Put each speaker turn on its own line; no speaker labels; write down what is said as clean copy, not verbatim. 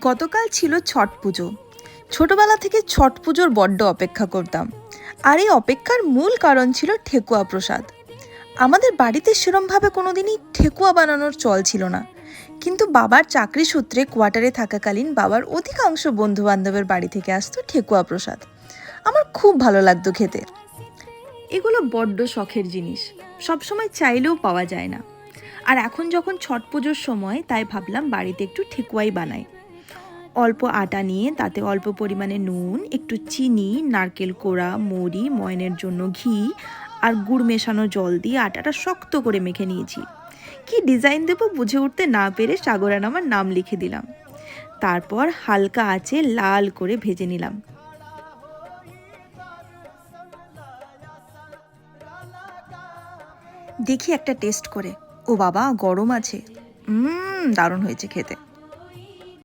গতকাল ছিল ছট পুজো। ছোটবেলা থেকে ছট পুজোর বড্ড অপেক্ষা করতাম। আর এই অপেক্ষার মূল কারণ ছিল ঠেকুয়া প্রসাদ। আমাদের বাড়িতে সেরমভাবে কোনোদিনই ঠেকুয়া বানানোর চল ছিল না, কিন্তু বাবার চাকরি সূত্রে কোয়ার্টারে থাকাকালীন বাবার অধিকাংশ বন্ধুবান্ধবের বাড়ি থেকে আসতো ঠেকুয়া প্রসাদ। আমার খুব ভালো লাগতো খেতে। এগুলো বড্ড শখের জিনিস, সবসময় চাইলেও পাওয়া যায় না। আর এখন যখন ছট পুজোর সময়, তাই ভাবলাম বাড়িতে একটু ঠেকুয়াই বানাই। অল্প আটা নিয়ে তাতে অল্প পরিমাণে নুন, একটু চিনি, নারকেল কোড়া, মৌরি, ময়নের জন্য ঘি আর গুড় মেশানো জল দিয়ে আটাটা শক্ত করে মেখে নিয়েছি। কি ডিজাইন দেবো বুঝে উঠতে না পেরে সাগরান আমার নাম লিখে দিলাম। তারপর হালকা আঁচে লাল করে ভেজে নিলাম। দেখি একটা টেস্ট করে, ও বাবা, গরম আছে। দারুণ হয়েছে খেতে।